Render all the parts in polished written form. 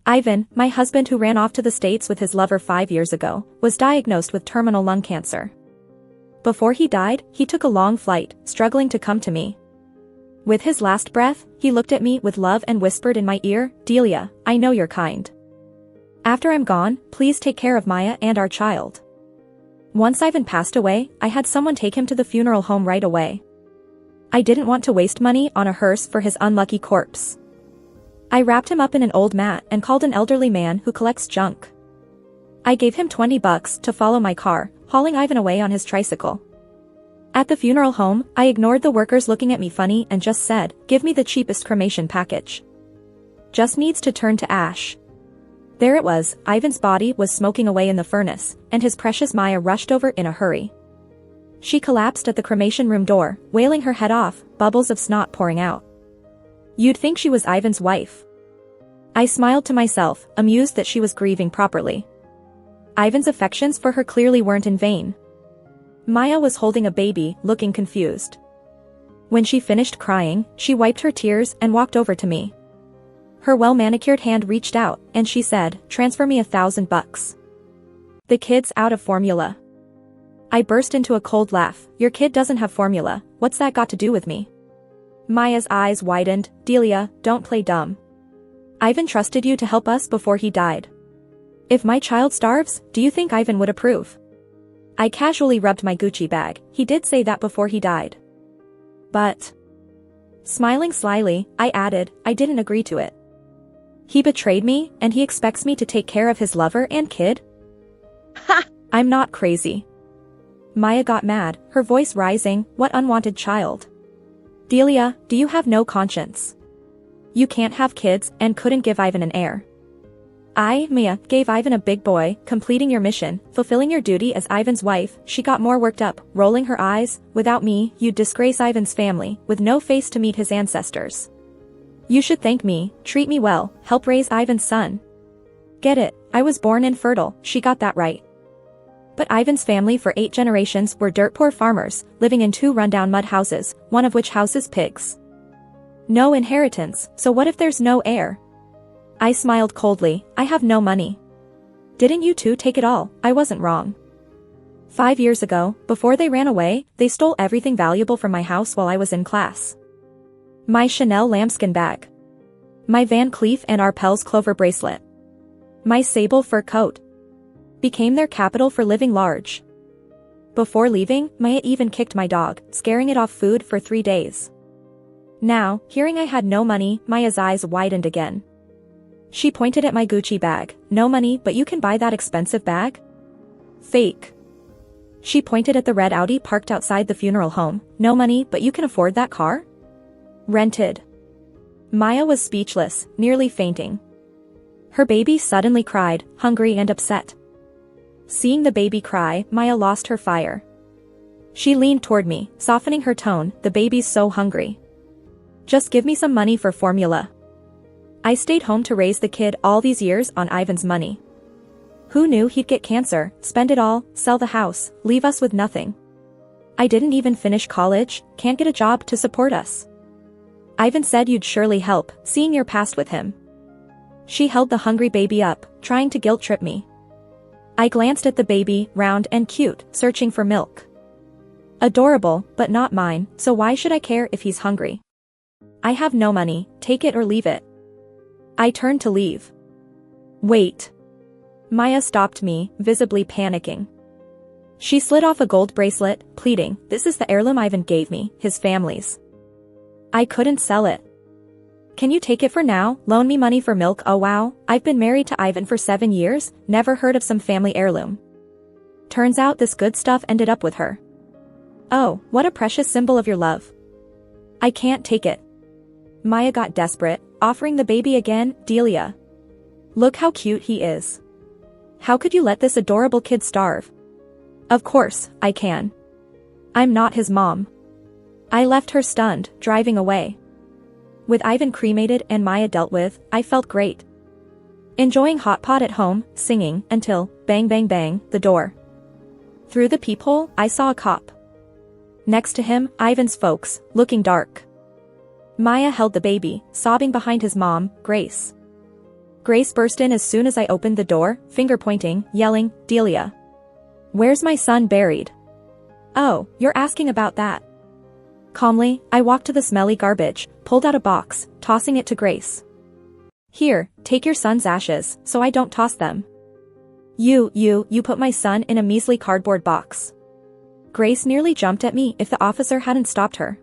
Ivan, my husband who ran off to the States with his lover 5 years ago, was diagnosed with terminal lung cancer. Before he died, he took a long flight, struggling to come to me. With his last breath, he looked at me with love and whispered in my ear, "Delia, I know you're kind. After I'm gone, please take care of Maya and our child." Once Ivan passed away, I had someone take him to the funeral home right away. I didn't want to waste money on a hearse for his unlucky corpse. I wrapped him up in an old mat and called an elderly man who collects junk. I gave him $20 to follow my car, hauling Ivan away on his tricycle. At the funeral home, I ignored the workers looking at me funny and just said, "Give me the cheapest cremation package. Just needs to turn to ash." There it was, Ivan's body was smoking away in the furnace, and his precious Maya rushed over in a hurry. She collapsed at the cremation room door, wailing her head off, bubbles of snot pouring out. You'd think she was Ivan's wife. I smiled to myself, amused that she was grieving properly. Ivan's affections for her clearly weren't in vain. Maya was holding a baby, looking confused. When she finished crying, she wiped her tears and walked over to me. Her well-manicured hand reached out, and she said, "Transfer me $1,000. The kid's out of formula." I burst into a cold laugh. "Your kid doesn't have formula, what's that got to do with me?" Maya's eyes widened. "Delia, don't play dumb. Ivan trusted you to help us before he died. If my child starves, do you think Ivan would approve?" I casually rubbed my Gucci bag. "He did say that before he died. But..." Smiling slyly, I added, "I didn't agree to it. He betrayed me, and he expects me to take care of his lover and kid?" "Ha! I'm not crazy." Maya got mad, her voice rising. "What unwanted child? Delia, do you have no conscience? You can't have kids and couldn't give Ivan an heir. I, Maya, gave Ivan a big boy, completing your mission, fulfilling your duty as Ivan's wife." She got more worked up, rolling her eyes. "Without me, you'd disgrace Ivan's family, with no face to meet his ancestors. You should thank me, treat me well, help raise Ivan's son. Get it, I was born infertile." She got that right. But Ivan's family for 8 generations were dirt-poor farmers, living in 2 rundown mud houses, one of which houses pigs. No inheritance, so what if there's no heir? I smiled coldly. "I have no money. Didn't you two take it all?" I wasn't wrong. 5 years ago, before they ran away, they stole everything valuable from my house while I was in class. My Chanel lambskin bag. My Van Cleef and Arpels clover bracelet. My sable fur coat. Became their capital for living large. Before leaving, Maya even kicked my dog, scaring it off food for 3 days. Now, hearing I had no money, Maya's eyes widened again. She pointed at my Gucci bag. "No money, but you can buy that expensive bag?" Fake. She pointed at the red Audi parked outside the funeral home. "No money, but you can afford that car?" Rented. Maya was speechless, nearly fainting. Her baby suddenly cried, hungry and upset. Seeing the baby cry, Maya lost her fire. She leaned toward me, softening her tone. "The baby's so hungry. Just give me some money for formula. I stayed home to raise the kid all these years on Ivan's money. Who knew he'd get cancer, spend it all, sell the house, leave us with nothing? I didn't even finish college, can't get a job to support us. Ivan said you'd surely help, seeing your past with him." She held the hungry baby up, trying to guilt-trip me. I glanced at the baby, round and cute, searching for milk. Adorable, but not mine, so why should I care if he's hungry? I have no money, take it or leave it. I turned to leave. Wait. Maya stopped me, visibly panicking. She slid off a gold bracelet, pleading, "This is the heirloom Ivan gave me, his family's. I couldn't sell it. Can you take it for now, loan me money for milk?" Oh wow, I've been married to Ivan for 7 years, never heard of some family heirloom. Turns out this good stuff ended up with her. Oh, what a precious symbol of your love. I can't take it. Maya got desperate, offering the baby again. "Delia. Look how cute he is. How could you let this adorable kid starve?" "Of course, I can. I'm not his mom." I left her stunned, driving away. With Ivan cremated and Maya dealt with, I felt great. Enjoying hot pot at home, singing, until, bang bang bang, the door. Through the peephole, I saw a cop. Next to him, Ivan's folks, looking dark. Maya held the baby, sobbing behind his mom, Grace. Grace burst in as soon as I opened the door, finger pointing, yelling, "Delia! Where's my son buried?" "Oh, you're asking about that." Calmly, I walked to the smelly garbage, pulled out a box, tossing it to Grace. "Here, take your son's ashes, so I don't toss them." You put my son in a measly cardboard box." Grace nearly jumped at me if the officer hadn't stopped her.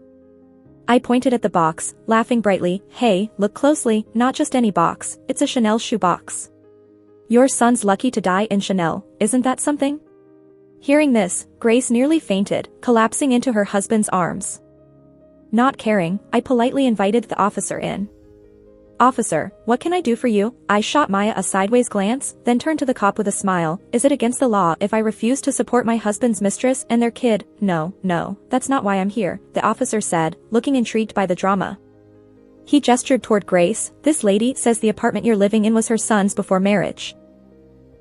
I pointed at the box, laughing brightly. "Hey, look closely, not just any box, it's a Chanel shoe box. Your son's lucky to die in Chanel, isn't that something?" Hearing this, Grace nearly fainted, collapsing into her husband's arms. Not caring, I politely invited the officer in. "Officer, what can I do for you?" I shot Maya a sideways glance, then turned to the cop with a smile. "Is it against the law if I refuse to support my husband's mistress and their kid?" No, that's not why I'm here," the officer said, looking intrigued by the drama. He gestured toward Grace. "This lady says the apartment you're living in was her son's before marriage.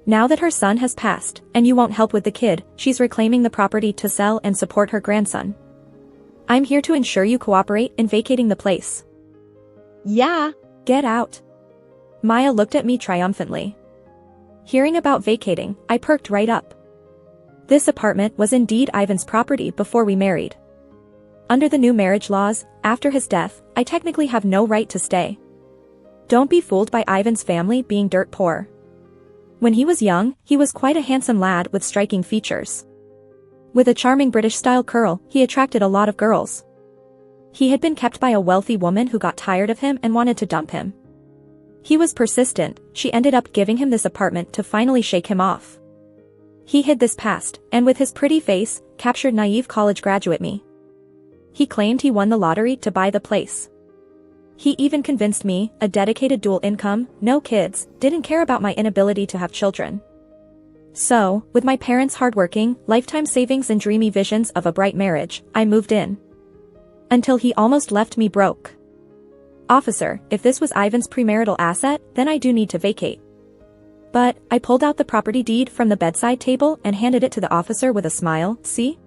Now that her son has passed, and you won't help with the kid, she's reclaiming the property to sell and support her grandson. I'm here to ensure you cooperate in vacating the place." "Yeah. Get out." Maya looked at me triumphantly. Hearing about vacating, I perked right up. This apartment was indeed Ivan's property before we married. Under the new marriage laws, after his death, I technically have no right to stay. Don't be fooled by Ivan's family being dirt poor. When he was young, he was quite a handsome lad with striking features. With a charming British-style curl, he attracted a lot of girls. He had been kept by a wealthy woman who got tired of him and wanted to dump him. He was persistent. She ended up giving him this apartment to finally shake him off. He hid this past, and with his pretty face, captured naive college graduate me. He claimed he won the lottery to buy the place. He even convinced me, a dedicated dual income, no kids, didn't care about my inability to have children. So, with my parents' hardworking, lifetime savings and dreamy visions of a bright marriage, I moved in. Until he almost left me broke. "Officer, if this was Ivan's premarital asset, then I do need to vacate." But, I pulled out the property deed from the bedside table and handed it to the officer with a smile. "See?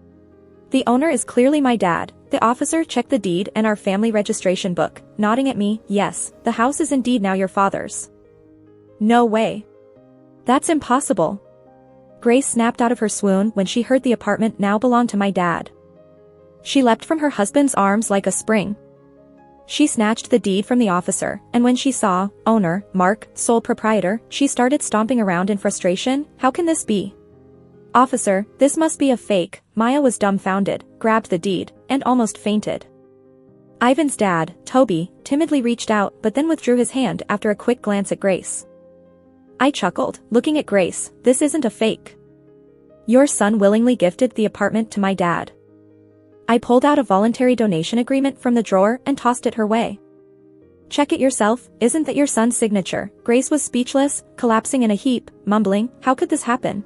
The owner is clearly my dad." The officer checked the deed and our family registration book, nodding at me. "Yes, the house is indeed now your father's." "No way. That's impossible." Grace snapped out of her swoon when she heard the apartment now belonged to my dad. She leapt from her husband's arms like a spring. She snatched the deed from the officer, and when she saw, owner, Mark, sole proprietor, she started stomping around in frustration. "How can this be? Officer, this must be a fake." Maya was dumbfounded, grabbed the deed, and almost fainted. Ivan's dad, Toby, timidly reached out but then withdrew his hand after a quick glance at Grace. I chuckled, looking at Grace. "This isn't a fake. Your son willingly gifted the apartment to my dad." I pulled out a voluntary donation agreement from the drawer and tossed it her way. "Check it yourself, isn't that your son's signature?" Grace was speechless, collapsing in a heap, mumbling, "How could this happen?"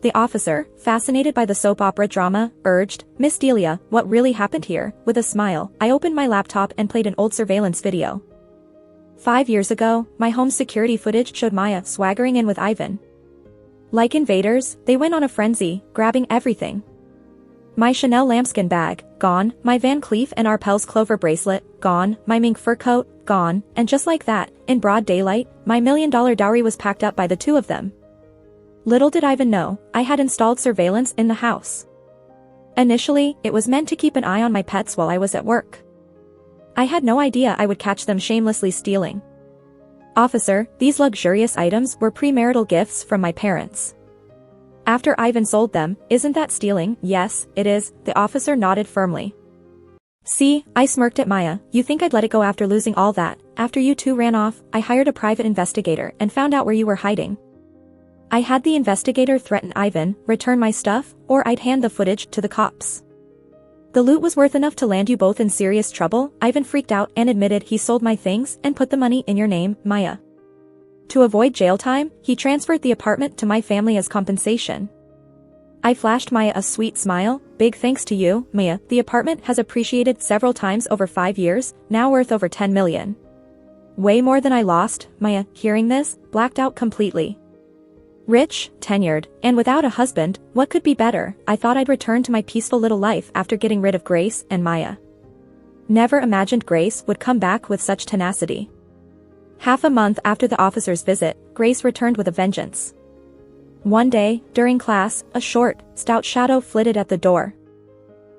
The officer, fascinated by the soap opera drama, urged, "Miss Delia, what really happened here?" With a smile, I opened my laptop and played an old surveillance video. 5 years ago, my home security footage showed Maya swaggering in with Ivan. Like invaders, they went on a frenzy, grabbing everything. My Chanel lambskin bag, gone, my Van Cleef and Arpels clover bracelet, gone, my mink fur coat, gone, and just like that, in broad daylight, my $1 million dowry was packed up by the two of them. Little did Ivan know, I had installed surveillance in the house. Initially, it was meant to keep an eye on my pets while I was at work. I had no idea I would catch them shamelessly stealing. "Officer, these luxurious items were premarital gifts from my parents. After Ivan sold them, isn't that stealing?" "Yes, it is," the officer nodded firmly. "See," I smirked at Maya, "you think I'd let it go after losing all that? After you two ran off, I hired a private investigator and found out where you were hiding. I had the investigator threaten Ivan, return my stuff, or I'd hand the footage to the cops. The loot was worth enough to land you both in serious trouble." Ivan freaked out and admitted he sold my things and put the money in your name, Maya. To avoid jail time, he transferred the apartment to my family as compensation. I flashed Maya a sweet smile. "Big thanks to you, Maya. The apartment has appreciated several times over 5 years, now worth over 10 million. Way more than I lost." Maya, hearing this, blacked out completely. Rich, tenured, and without a husband, what could be better? I thought I'd return to my peaceful little life after getting rid of Grace and Maya. Never imagined Grace would come back with such tenacity. Half a month after the officer's visit, Grace returned with a vengeance. One day, during class, a short, stout shadow flitted at the door.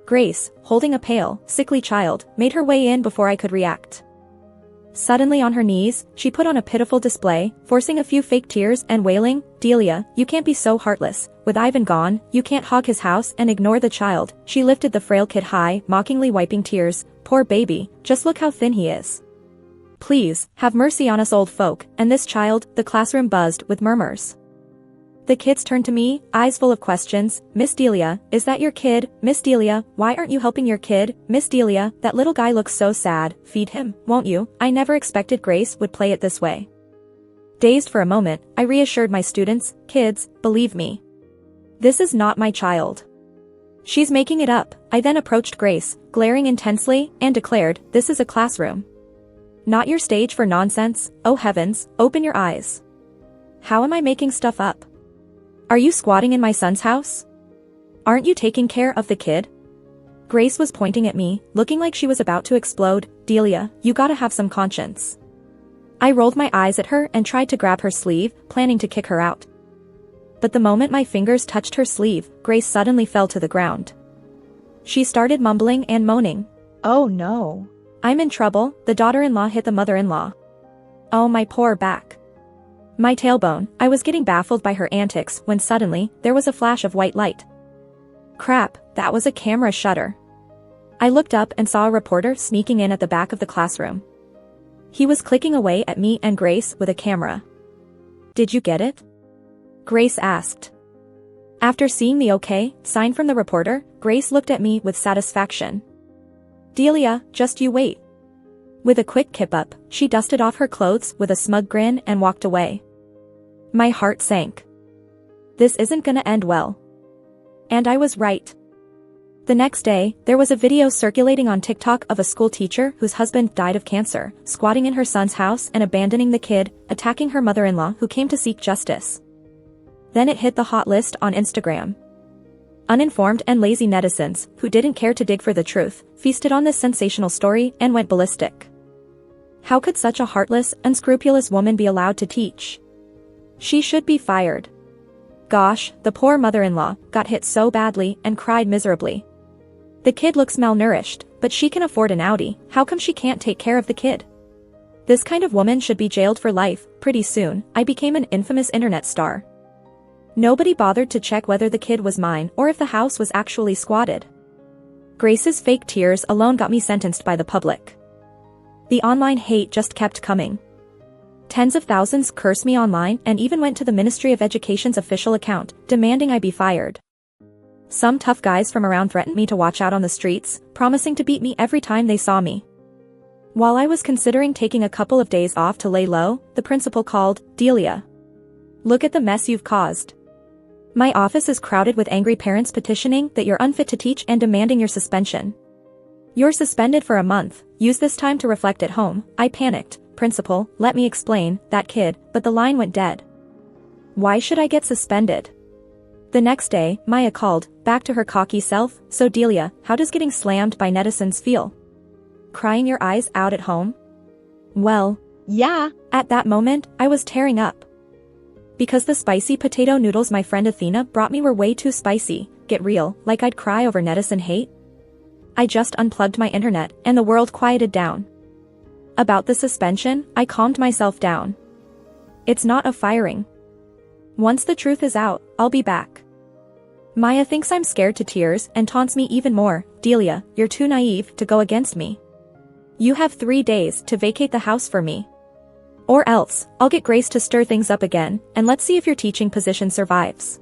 Grace, holding a pale, sickly child, made her way in before I could react. Suddenly on her knees, she put on a pitiful display, forcing a few fake tears and wailing, "Delia, you can't be so heartless. With Ivan gone, you can't hog his house and ignore the child." She lifted the frail kid high, mockingly wiping tears. "Poor baby, just look how thin he is. Please, have mercy on us old folk." And this child, the classroom buzzed with murmurs. The kids turned to me, eyes full of questions. "Miss Delia, is that your kid? Miss Delia, why aren't you helping your kid? Miss Delia, that little guy looks so sad. Feed him, won't you?" I never expected Grace would play it this way. Dazed for a moment, I reassured my students, "Kids, believe me. This is not my child. She's making it up." I then approached Grace, glaring intensely, and declared, "This is a classroom. Not your stage for nonsense. Oh heavens, open your eyes. How am I making stuff up? Are you squatting in my son's house? Aren't you taking care of the kid?" Grace was pointing at me, looking like she was about to explode. "Delia, you gotta have some conscience." I rolled my eyes at her and tried to grab her sleeve, planning to kick her out. But the moment my fingers touched her sleeve, Grace suddenly fell to the ground. She started mumbling and moaning. "Oh no. I'm in trouble. The daughter-in-law hit the mother-in-law. Oh my poor back. My tailbone." I was getting baffled by her antics when suddenly, there was a flash of white light. Crap, that was a camera shutter. I looked up and saw a reporter sneaking in at the back of the classroom. He was clicking away at me and Grace with a camera. "Did you get it?" Grace asked. After seeing the okay sign from the reporter, Grace looked at me with satisfaction. "Delia, just you wait." With a quick kip up, she dusted off her clothes with a smug grin and walked away. My heart sank. This isn't gonna end well. And I was right. The next day, there was a video circulating on TikTok of a school teacher whose husband died of cancer, squatting in her son's house and abandoning the kid, attacking her mother-in-law who came to seek justice. Then it hit the hot list on Instagram. Uninformed and lazy netizens, who didn't care to dig for the truth, feasted on this sensational story and went ballistic. How could such a heartless, unscrupulous woman be allowed to teach? She should be fired. Gosh, the poor mother-in-law got hit so badly and cried miserably. The kid looks malnourished, but she can afford an Audi. How come she can't take care of the kid? This kind of woman should be jailed for life. Pretty soon, I became an infamous internet star. Nobody bothered to check whether the kid was mine or if the house was actually squatted. Grace's fake tears alone got me sentenced by the public. The online hate just kept coming. Tens of thousands cursed me online and even went to the Ministry of Education's official account, demanding I be fired. Some tough guys from around threatened me to watch out on the streets, promising to beat me every time they saw me. While I was considering taking a couple of days off to lay low, the principal called. "Delia, look at the mess you've caused. My office is crowded with angry parents petitioning that you're unfit to teach and demanding your suspension. You're suspended for a month. Use this time to reflect at home." I panicked. "Principal, let me explain." "That kid," but the line went dead. Why should I get suspended? The next day, Maya called, back to her cocky self. "So Delia, how does getting slammed by netizens feel? Crying your eyes out at home?" Well, yeah. At that moment, I was tearing up. Because the spicy potato noodles my friend Athena brought me were way too spicy. Get real, like I'd cry over netizen hate? I just unplugged my internet, and the world quieted down. About the suspension, I calmed myself down. It's not a firing. Once the truth is out, I'll be back. Maya thinks I'm scared to tears and taunts me even more. "Delia, you're too naive to go against me. You have 3 days to vacate the house for me. Or else, I'll get Grace to stir things up again, and let's see if your teaching position survives."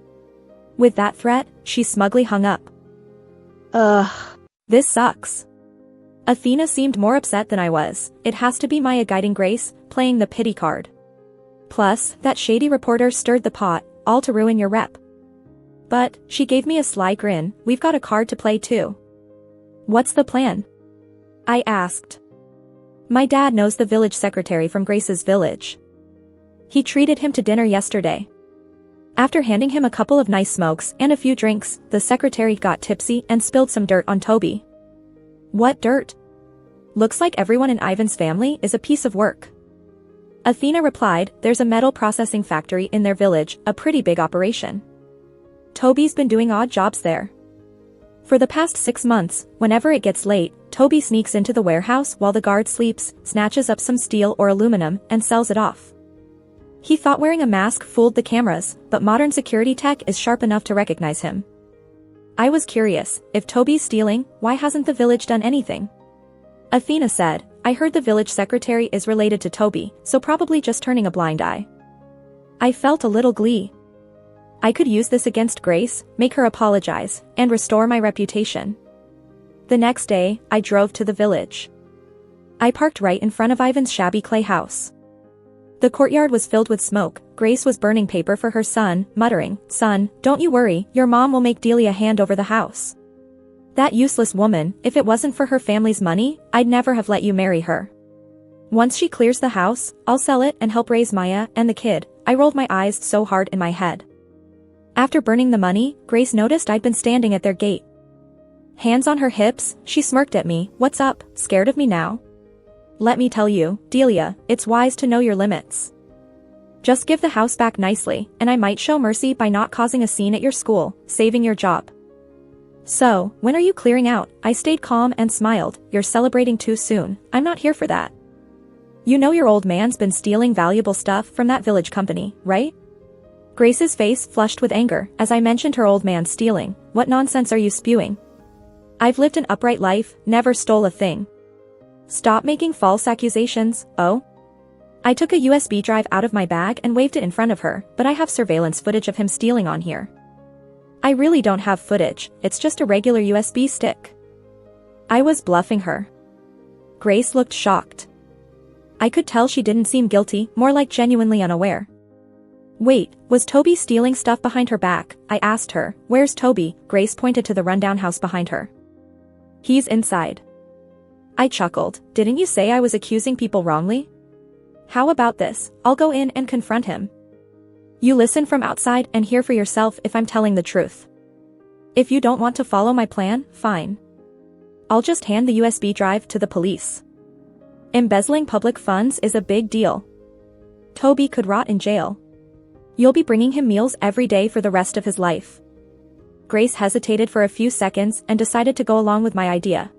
With that threat, she smugly hung up. Ugh. This sucks. Athena seemed more upset than I was. It has to be Maya guiding Grace, playing the pity card. Plus, that shady reporter stirred the pot, all to ruin your rep. But, she gave me a sly grin. "We've got a card to play too." "What's the plan?" I asked. "My dad knows the village secretary from Grace's village. He treated him to dinner yesterday. After handing him a couple of nice smokes and a few drinks, the secretary got tipsy and spilled some dirt on Toby." "What dirt?" "Looks like everyone in Ivan's family is a piece of work." Athena replied, there's a metal processing factory in their village, a pretty big operation. Toby's been doing odd jobs there. For the past 6 months, whenever it gets late, Toby sneaks into the warehouse while the guard sleeps, snatches up some steel or aluminum, and sells it off. He thought wearing a mask fooled the cameras, but modern security tech is sharp enough to recognize him. I was curious, if Toby's stealing, why hasn't the village done anything? Athena said, I heard the village secretary is related to Toby, so probably just turning a blind eye. I felt a little glee. I could use this against Grace, make her apologize, and restore my reputation. The next day, I drove to the village. I parked right in front of Ivan's shabby clay house. The courtyard was filled with smoke. Grace was burning paper for her son, muttering, Son, don't you worry, your mom will make Delia hand over the house. That useless woman, if it wasn't for her family's money, I'd never have let you marry her. Once she clears the house, I'll sell it and help raise Maya and the kid. I rolled my eyes so hard in my head. After burning the money, Grace noticed I'd been standing at their gate. Hands on her hips, she smirked at me, What's up, scared of me now? Let me tell you, Delia, it's wise to know your limits. Just give the house back nicely, and I might show mercy by not causing a scene at your school, saving your job. So, when are you clearing out? I stayed calm and smiled, You're celebrating too soon, I'm not here for that. You know your old man's been stealing valuable stuff from that village company, right? Grace's face flushed with anger as I mentioned her old man stealing. What nonsense are you spewing? I've lived an upright life, never stole a thing. Stop making false accusations, oh? I took a USB drive out of my bag and waved it in front of her, but I have surveillance footage of him stealing on here. I really don't have footage, it's just a regular USB stick. I was bluffing her. Grace looked shocked. I could tell she didn't seem guilty, more like genuinely unaware. Wait, was Toby stealing stuff behind her back? I asked her. Where's Toby? Grace pointed to the rundown house behind her. He's inside. I chuckled. Didn't you say I was accusing people wrongly? How about this? I'll go in and confront him. You listen from outside and hear for yourself if I'm telling the truth. If you don't want to follow my plan, fine. I'll just hand the USB drive to the police. Embezzling public funds is a big deal. Toby could rot in jail. You'll be bringing him meals every day for the rest of his life. Grace hesitated for a few seconds and decided to go along with my idea.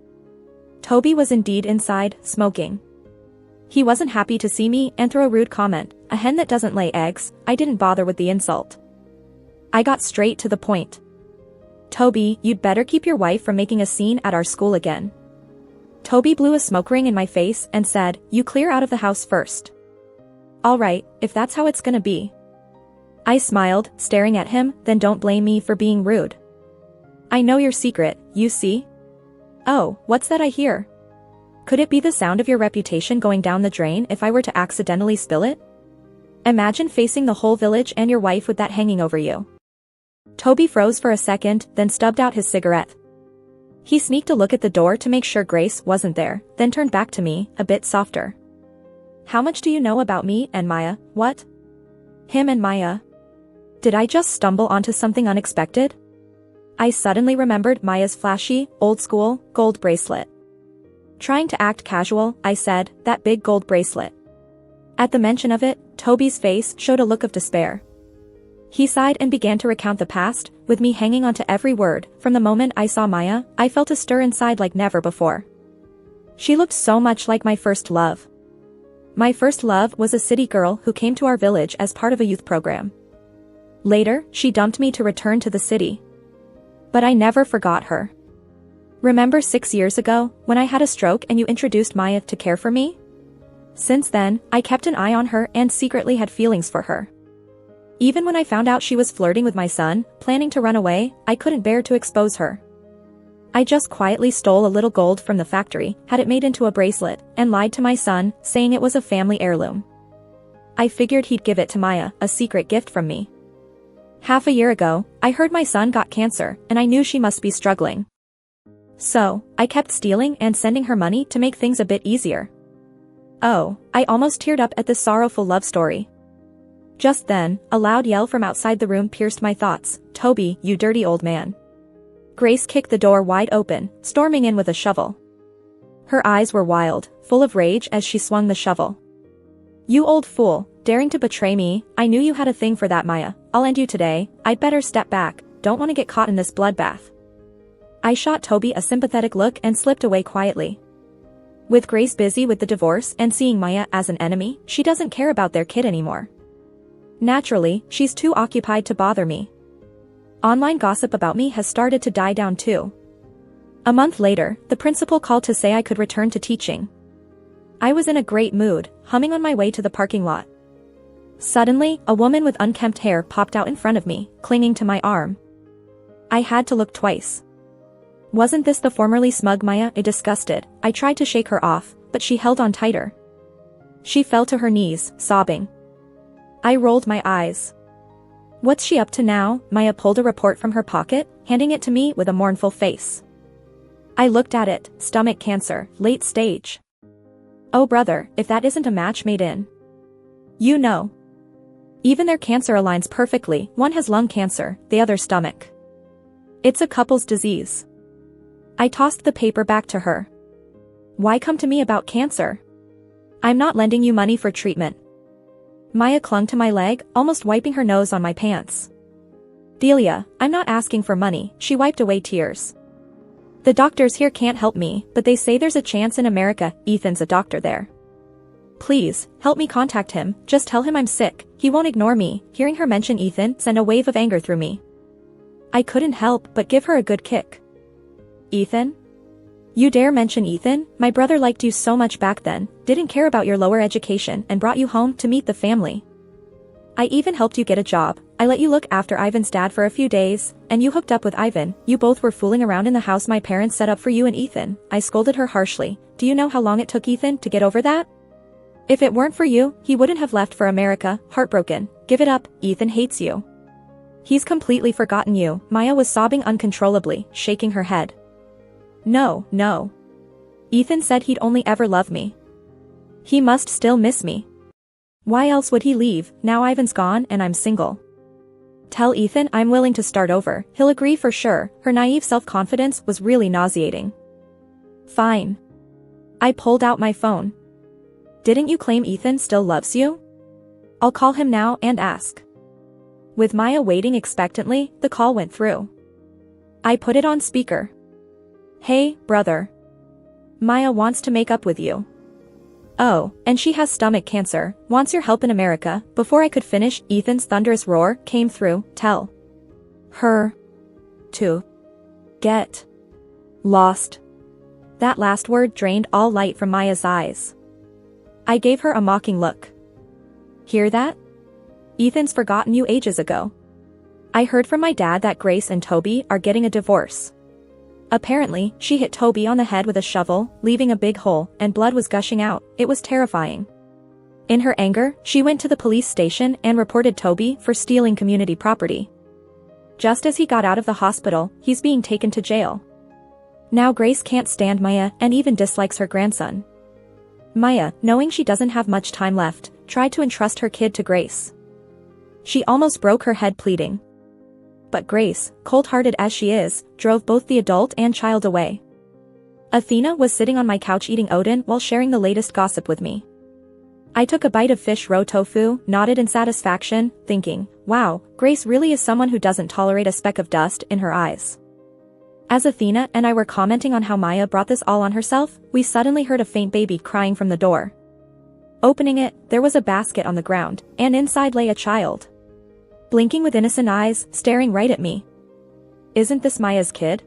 Toby was indeed inside, smoking. He wasn't happy to see me and threw a rude comment, a hen that doesn't lay eggs. I didn't bother with the insult. I got straight to the point. Toby, you'd better keep your wife from making a scene at our school again. Toby blew a smoke ring in my face and said, You clear out of the house first. All right, if that's how it's gonna be. I smiled, staring at him, then don't blame me for being rude. I know your secret, you see? Oh, what's that I hear? Could it be the sound of your reputation going down the drain if I were to accidentally spill it? Imagine facing the whole village and your wife with that hanging over you. Toby froze for a second, then stubbed out his cigarette. He sneaked a look at the door to make sure Grace wasn't there, then turned back to me, a bit softer. How much do you know about me and Maya? What? Him and Maya? Did I just stumble onto something unexpected? I suddenly remembered Maya's flashy, old-school, gold bracelet. Trying to act casual, I said, that big gold bracelet. At the mention of it, Toby's face showed a look of despair. He sighed and began to recount the past, with me hanging onto every word. From the moment I saw Maya, I felt a stir inside like never before. She looked so much like my first love. My first love was a city girl who came to our village as part of a youth program. Later, she dumped me to return to the city. But I never forgot her. Remember 6 years ago, when I had a stroke and you introduced Maya to care for me? Since then, I kept an eye on her and secretly had feelings for her. Even when I found out she was flirting with my son, planning to run away, I couldn't bear to expose her. I just quietly stole a little gold from the factory, had it made into a bracelet, and lied to my son, saying it was a family heirloom. I figured he'd give it to Maya, a secret gift from me. Half a year ago, I heard my son got cancer, and I knew she must be struggling. So, I kept stealing and sending her money to make things a bit easier. Oh, I almost teared up at this sorrowful love story. Just then, a loud yell from outside the room pierced my thoughts. Toby, you dirty old man. Grace kicked the door wide open, storming in with a shovel. Her eyes were wild, full of rage as she swung the shovel. You old fool, daring to betray me. I knew you had a thing for that, Maya. I'll end you today. I'd better step back, don't want to get caught in this bloodbath. I shot Toby a sympathetic look and slipped away quietly. With Grace busy with the divorce and seeing Maya as an enemy, she doesn't care about their kid anymore. Naturally, she's too occupied to bother me. Online gossip about me has started to die down too. A month later, the principal called to say I could return to teaching. I was in a great mood, humming on my way to the parking lot. Suddenly, a woman with unkempt hair popped out in front of me, clinging to my arm. I had to look twice. Wasn't this the formerly smug Maya? Disgusted, I tried to shake her off, but she held on tighter. She fell to her knees, sobbing. I rolled my eyes. What's she up to now? Maya pulled a report from her pocket, handing it to me with a mournful face. I looked at it, stomach cancer, late stage. Oh brother, if that isn't a match made in. You know. Even their cancer aligns perfectly, one has lung cancer, the other stomach. It's a couple's disease. I tossed the paper back to her. Why come to me about cancer? I'm not lending you money for treatment. Maya clung to my leg, almost wiping her nose on my pants. Delia, I'm not asking for money, she wiped away tears. The doctors here can't help me, but they say there's a chance in America. Ethan's a doctor there. Please, help me contact him, just tell him I'm sick, he won't ignore me. Hearing her mention Ethan sent a wave of anger through me. I couldn't help but give her a good kick. Ethan? You dare mention Ethan? My brother liked you so much back then, didn't care about your lower education and brought you home to meet the family. I even helped you get a job, I let you look after Ivan's dad for a few days, and you hooked up with Ivan. You both were fooling around in the house my parents set up for you and Ethan. I scolded her harshly. Do you know how long it took Ethan to get over that? If it weren't for you, he wouldn't have left for America, heartbroken. Give it up, Ethan hates you. He's completely forgotten you. Maya was sobbing uncontrollably, shaking her head. No. Ethan said he'd only ever love me. He must still miss me. Why else would he leave? Now Ivan's gone and I'm single. Tell Ethan I'm willing to start over, he'll agree for sure. Her naive self-confidence was really nauseating. Fine. I pulled out my phone. Didn't you claim Ethan still loves you? I'll call him now and ask. With Maya waiting expectantly, the call went through. I put it on speaker. Hey, brother. Maya wants to make up with you. Oh, and she has stomach cancer, wants your help in America. Before I could finish, Ethan's thunderous roar came through. Tell her to get lost. That last word drained all light from Maya's eyes. I gave her a mocking look. Hear that? Ethan's forgotten you ages ago. I heard from my dad that Grace and Toby are getting a divorce. Apparently, she hit Toby on the head with a shovel, leaving a big hole, and blood was gushing out. It was terrifying. In her anger, she went to the police station and reported Toby for stealing community property. Just as he got out of the hospital, he's being taken to jail. Now Grace can't stand Maya and even dislikes her grandson. Maya, knowing she doesn't have much time left, tried to entrust her kid to Grace. She almost broke her head pleading. But Grace, cold-hearted as she is, drove both the adult and child away. Athena was sitting on my couch eating Odin while sharing the latest gossip with me. I took a bite of fish roe tofu, nodded in satisfaction, thinking, wow, Grace really is someone who doesn't tolerate a speck of dust in her eyes. As Athena and I were commenting on how Maya brought this all on herself, we suddenly heard a faint baby crying from the door. Opening it, there was a basket on the ground, and inside lay a child. Blinking with innocent eyes, staring right at me. Isn't this Maya's kid?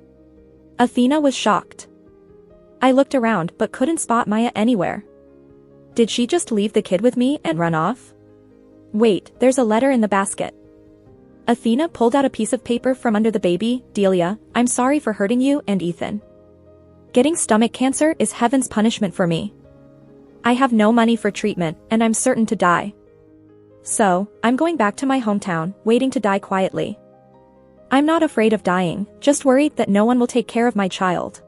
Athena was shocked. I looked around but couldn't spot Maya anywhere. Did she just leave the kid with me and run off? Wait, there's a letter in the basket. Athena pulled out a piece of paper from under the baby. Delia, I'm sorry for hurting you and Ethan. Getting stomach cancer is heaven's punishment for me. I have no money for treatment, and I'm certain to die. So, I'm going back to my hometown, waiting to die quietly. I'm not afraid of dying, just worried that no one will take care of my child.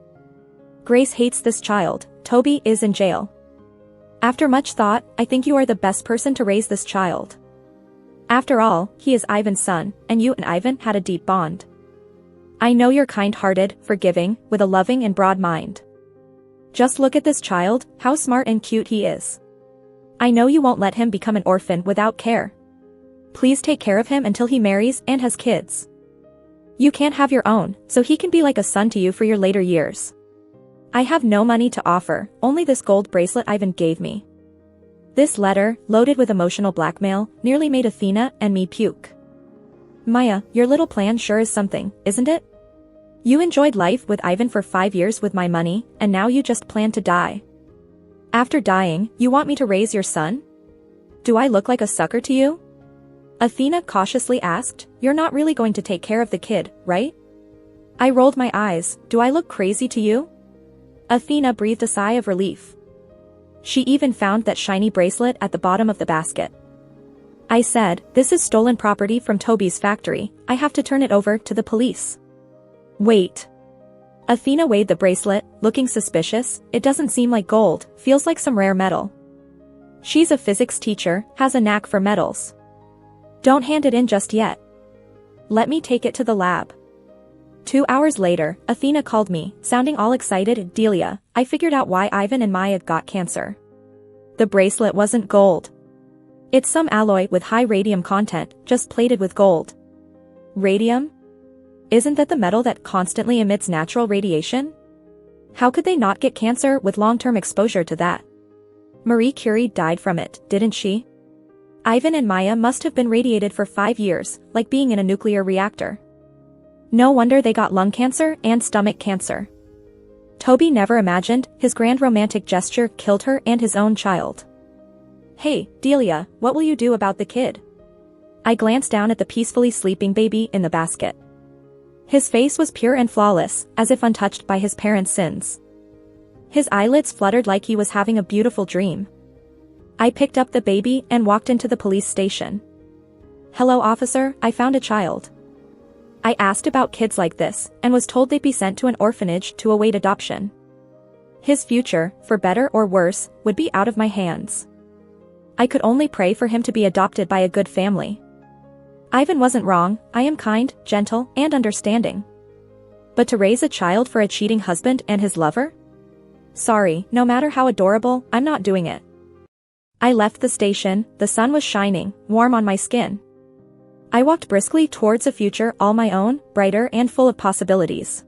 Grace hates this child. Toby is in jail. After much thought, I think you are the best person to raise this child. After all, he is Ivan's son, and you and Ivan had a deep bond. I know you're kind-hearted, forgiving, with a loving and broad mind. Just look at this child, how smart and cute he is. I know you won't let him become an orphan without care. Please take care of him until he marries and has kids. You can't have your own, so he can be like a son to you for your later years. I have no money to offer, only this gold bracelet Ivan gave me. This letter, loaded with emotional blackmail, nearly made Athena and me puke. Maya, your little plan sure is something, isn't it? You enjoyed life with Ivan for 5 years with my money, and now you just plan to die. After dying, you want me to raise your son? Do I look like a sucker to you? Athena cautiously asked, you're not really going to take care of the kid, right? I rolled my eyes, do I look crazy to you? Athena breathed a sigh of relief. She even found that shiny bracelet at the bottom of the basket. I said, this is stolen property from Toby's factory, I have to turn it over to the police. Wait. Athena weighed the bracelet, looking suspicious, it doesn't seem like gold, feels like some rare metal. She's a physics teacher, has a knack for metals. Don't hand it in just yet. Let me take it to the lab. 2 hours later, Athena called me, sounding all excited. Delia, I figured out why Ivan and Maya got cancer. The bracelet wasn't gold. It's some alloy with high radium content, just plated with gold. Radium? Isn't that the metal that constantly emits natural radiation? How could they not get cancer with long-term exposure to that? Marie Curie died from it, didn't she? Ivan and Maya must have been radiated for 5 years, like being in a nuclear reactor. No wonder they got lung cancer and stomach cancer. Toby never imagined his grand romantic gesture killed her and his own child. Hey, Delia, what will you do about the kid? I glanced down at the peacefully sleeping baby in the basket. His face was pure and flawless, as if untouched by his parents' sins. His eyelids fluttered like he was having a beautiful dream. I picked up the baby and walked into the police station. Hello, officer, I found a child. I asked about kids like this, and was told they'd be sent to an orphanage to await adoption. His future, for better or worse, would be out of my hands. I could only pray for him to be adopted by a good family. Ivan wasn't wrong, I am kind, gentle, and understanding. But to raise a child for a cheating husband and his lover? Sorry, no matter how adorable, I'm not doing it. I left the station, the sun was shining, warm on my skin. I walked briskly towards a future all my own, brighter and full of possibilities.